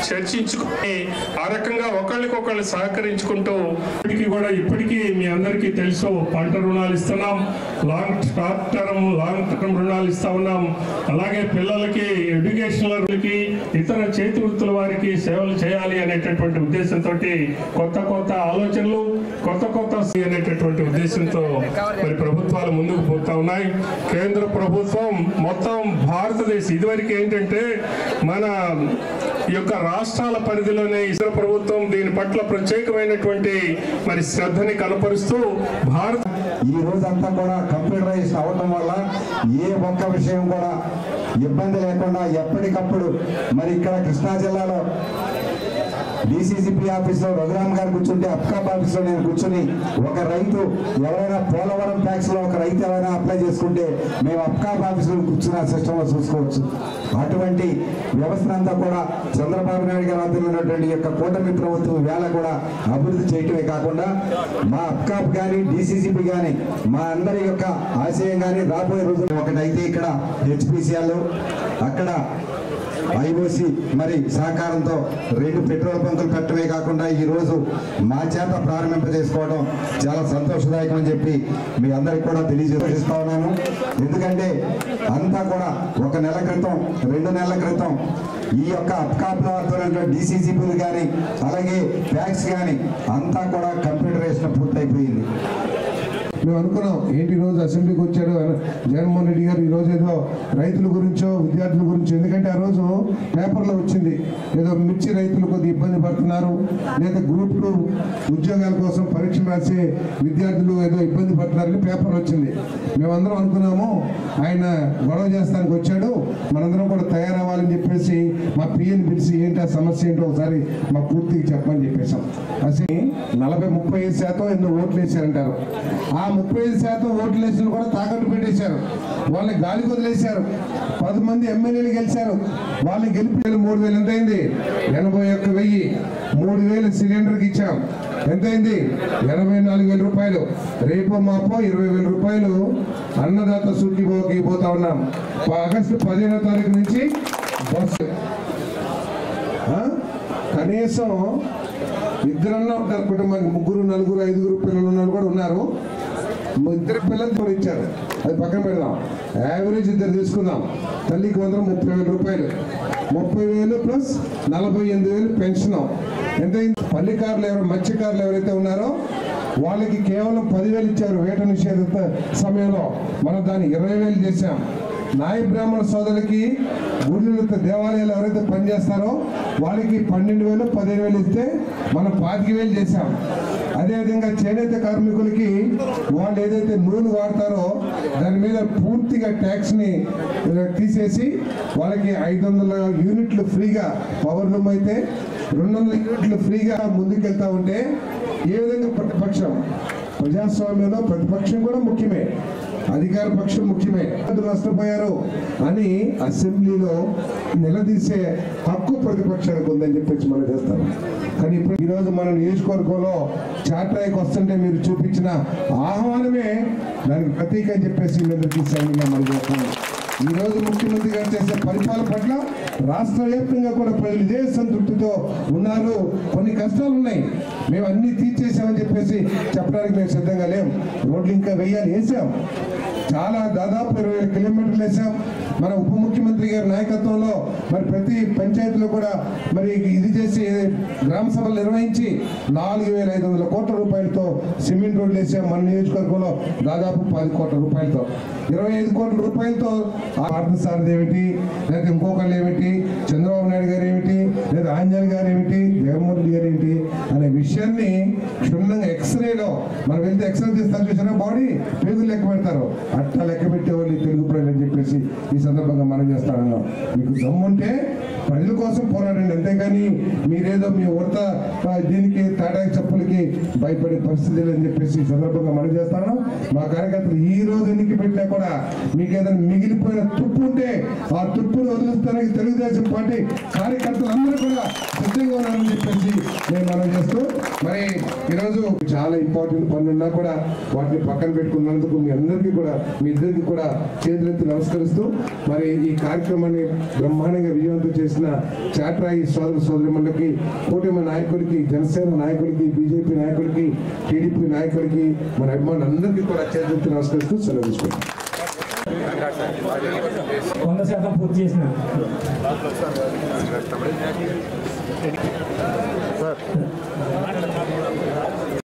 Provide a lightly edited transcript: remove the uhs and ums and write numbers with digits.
చర్చించుకుని ఆ రకంగా ఒకళ్ళకొకళ్ళు సహకరించుకుంటూ ఇప్పటికీ మీ అందరికీ తెలుసు పంట రుణాలు ఇస్తున్నాం, షార్ట్ టర్మ్ లాంగ్ టర్మ్ రుణాలు ఇస్తా ఉన్నాం. అలాగే పిల్లలకి ఎడ్యుకేషన్లకి ఇతర చేతి వృత్తుల వారికి సేవలు చేయాలి అనేటటువంటి ఉద్దేశంతో కొత్త ఆలోచనలు కొత్త అనేటటువంటి ఉద్దేశంతో మరి ప్రభుత్వాలు ముందుకు పోతా ఉన్నాయి. కేంద్ర ప్రభుత్వం మొత్తం భారతదేశం ఇదివరకు ఏంటంటే మన యొక్క రాష్ట్రాల పరిధిలోనే ఇతర ప్రభుత్వం దీని పట్ల ప్రత్యేకమైనటువంటి మరి శ్రద్ధని కనపరుస్తూ ఈ రోజంతా కూడా కంప్యూటరైజ్ అవడం వల్ల ఏ ఒక్క విషయం కూడా ఇబ్బంది లేకుండా ఎప్పటికప్పుడు మరి ఇక్కడ కృష్ణా జిల్లాలో DCCP ఆఫీస్లో రఘురామ్ గారు కూర్చుంటే అప్కాప్ ఆఫీస్లో నేను కూర్చుని ఒక రైతు ఎవరైనా పోలవరం ట్యాక్స్ లో ఒక రైతు ఎవరైనా అప్లై చేసుకుంటే మేము అప్కాప్ ఆఫీస్లో కూర్చుని ఆ సిస్టంలో చూసుకోవచ్చు. అటువంటి వ్యవస్థ అంతా కూడా చంద్రబాబు నాయుడు గారు ఆధ్వర్యంలో యొక్క కూటమి ప్రభుత్వం వేళ కూడా అభివృద్ధి చేయటమే కాకుండా మా అప్కాప్ కానీ DCCP కానీ మా అందరి యొక్క ఆశయం కానీ రాబోయే రోజులు ఒకటైతే ఇక్కడ HPCL అక్కడ IOC మరి సహకారంతో 2 పెట్రోల్ బంకులు పెట్టడమే కాకుండా ఈ రోజు మా చేత ప్రారంభింపజేసుకోవడం చాలా సంతోషదాయకం అని చెప్పి మీ అందరికి కూడా తెలియజేస్తా ఉన్నాను. ఎందుకంటే అంతా కూడా 1 నెల క్రితం 2 నెలల క్రితం ఈ యొక్క అప్కాప్ల DCCPలు కానీ అలాగే ట్యాక్స్ కానీ అంతా కూడా కంప్యూటరైజేషన్ పూర్తయిపోయింది. మేము అనుకున్నాం ఏంటి ఈరోజు అసెంబ్లీకి వచ్చాడు జగన్మోహన్ రెడ్డి గారు, ఈరోజు ఏదో రైతుల గురించో విద్యార్థుల గురించో, ఎందుకంటే ఆ రోజు పేపర్లో వచ్చింది ఏదో మిర్చి రైతులు కొద్దిగా ఇబ్బంది పడుతున్నారు, లేదా గ్రూప్ 2 ఉద్యోగాల కోసం పరీక్షలు రాసే విద్యార్థులు ఏదో ఇబ్బంది పడుతున్నారని పేపర్ వచ్చింది. మేమందరం అనుకున్నాము ఆయన గొడవ చేస్తానికి వచ్చాడు, మనందరం కూడా తయారవ్వాలని చెప్పేసి మా పిఎని పిలిచి ఏంటి ఆ సమస్య ఏంటో ఒకసారి మా పూర్తిగా చెప్పమని చెప్పేశాం. అసలు 40-35% ఎన్నో ఓట్లు వేసారంటారు. ఆ 35% ఓట్లు వేసిన కూడా తాకట్టు పెట్టేశారు, వాళ్ళని గాలికి వదిలేశారు. 10 మంది ఎమ్మెల్యేలు గెలిచారు, వాళ్ళని గెలిపి 3,000 ఎంతైంది? 81,000. 3,000 సిలిండర్కి ఇచ్చాం, ఎంతైంది? 84,000 రూపాయలు. రేపు మాపో 20,000 రూపాయలు అన్నదాత సూచికి పోతా ఉన్నాం. ఆగస్టు 15వ తారీఖు నుంచి బస్సు కనీసం ఇద్దరన్నా ఉంటారు కుటుంబానికి, 3, 4, 5 పిల్లలు ఉన్న కూడా ఉన్నారు. 2 పిల్లలు కూడా ఇచ్చారు, అది పక్కన పెడదాం. యావరేజ్ 2 తీసుకుందాం. తల్లికి 30,000 రూపాయలు, 30,000 ప్లస్ 48,000 పెన్షన్. ఎంతైంది? పల్లికారులు మత్స్యకారులు ఎవరైతే ఉన్నారో వాళ్ళకి కేవలం 10,000 ఇచ్చారు వేట నిషేధ సమయంలో. మనం దాన్ని 20,000 చేశాం. నాయ బ్రాహ్మణ సోదరులకి గుళ్ళు దేవాలయాలు ఎవరైతే పనిచేస్తారో వాళ్ళకి 12,000 15,000 ఇస్తే మనం 25,000 చేశాం. అదేవిధంగా చేనేత కార్మికులకి వాళ్ళు ఏదైతే నూనె వాడతారో దాని మీద పూర్తిగా ట్యాక్స్ని తీసేసి వాళ్ళకి 500 యూనిట్లు ఫ్రీగా, పవర్ లూమ్ అయితే 200 యూనిట్లు ఫ్రీగా ముందుకెళ్తా ఉంటే ఏ విధంగా ప్రతిపక్షం, ప్రజాస్వామ్యంలో ప్రతిపక్షం కూడా ముఖ్యమే, అధికార పక్షం ముఖ్యమే, నష్టపోయారు అని అసెంబ్లీలో నిలదీసే హక్కు ప్రతిపక్షానికి ఉందని చెప్పేసి మనం చేస్తాం. కానీ ఇప్పుడు ఈరోజు మన నియోజకవర్గంలో చాట్రాయికి వస్తుంటే మీరు చూపించిన ఆహ్వానమే దానికి ప్రతీక అని చెప్పేసి మీరు తీసుకుని మనం చేస్తాం. ఈ రోజు ముఖ్యమంత్రి గారు చేసే పరిపాలన పట్ల రాష్ట్ర వ్యాప్తంగా కూడా ప్రజలు ఇదే సంతృప్తితో ఉన్నారు. కొన్ని కష్టాలు ఉన్నాయి, మేము అన్ని తీర్చేసామని చెప్పేసి చెప్పడానికి మేము సిద్ధంగా లేం. రోడ్లు ఇంకా వేసాం, చాలా దాదాపు 20 కిలోమీటర్లు వేసాం. మన ఉప ముఖ్యమంత్రి గారి నాయకత్వంలో మరి ప్రతి పంచాయతీలో కూడా మరి ఇది చేసి గ్రామ సభలు నిర్వహించి 4,500 కోట్ల రూపాయలతో సిమెంట్ రోడ్లు వేసాం. మన నియోజకవర్గంలో దాదాపు 10 కోట్ల రూపాయలతో, 25 కోట్ల రూపాయలతో పార్థసారథి ఏమిటి, లేదా ఇంకొకళ్ళు ఏమిటి, చంద్రబాబు నాయుడు గారు ఏమిటి, లేదా ఆంజనేయ గారు ఏమిటి, జగన్మోహన్ రెడ్డి గారు ఏమిటి అనే విషయాన్ని క్షుణ్ణంగా ఎక్స్రేలో మనం వెళ్తే ఎక్స్రే తీస్తారు చూసినా బాడీ పేగులు లెక్క పెడతారు, అట్లా లెక్క పెట్టేవాళ్ళు తెలుగు ప్రజలు అని చెప్పేసి ఈ సందర్భంగా మనం చేస్తాను. మీకు దమ్ముంటే ప్రజల కోసం పోరాడండి, అంతేగాని మీరేదో మీ ఉడత దీనికి తాటాకి చెప్పులకి భయపడే పరిస్థితి లేదని చెప్పేసి ఈ సందర్భంగా మనం చేస్తాను. మా కార్యకర్తలు ఈ రోజు ఎన్నిక పెట్టినా కూడా మీకు ఏదైనా మిగిలిపోయిన తుప్పు ఉంటే ఆ తుప్పును వదిలిస్తానికి తెలుగుదేశం పార్టీ కార్యకర్తలు అందరూ కూడా సిద్ధంగా ఉన్నారని చెప్పేసి నేను మనం చేస్తూ మరి ఈరోజు చాలా ఇంపార్టెంట్ పనులు ఉన్నా కూడా వాటిని పక్కన పెట్టుకున్నందుకు మీ అందరికీ కూడా మీ ఇద్దరికి కూడా చేతులెత్తి నమస్కరిస్తూ మరి ఈ కార్యక్రమాన్ని బ్రహ్మాండంగా విజయవంతం చేసిన చాట్రాయి సోదర సోదరిమణులకి కూటమి నాయకులకి జనసేన నాయకులకి బీజేపీ నాయకులకి టీడీపీ నాయకులకి మన అభిమానులందరికీ కూడా చేతులెత్తి నమస్కరిస్తూ సెలవు తీసుకుంటాం. 100% పూర్తి చేసిన సార్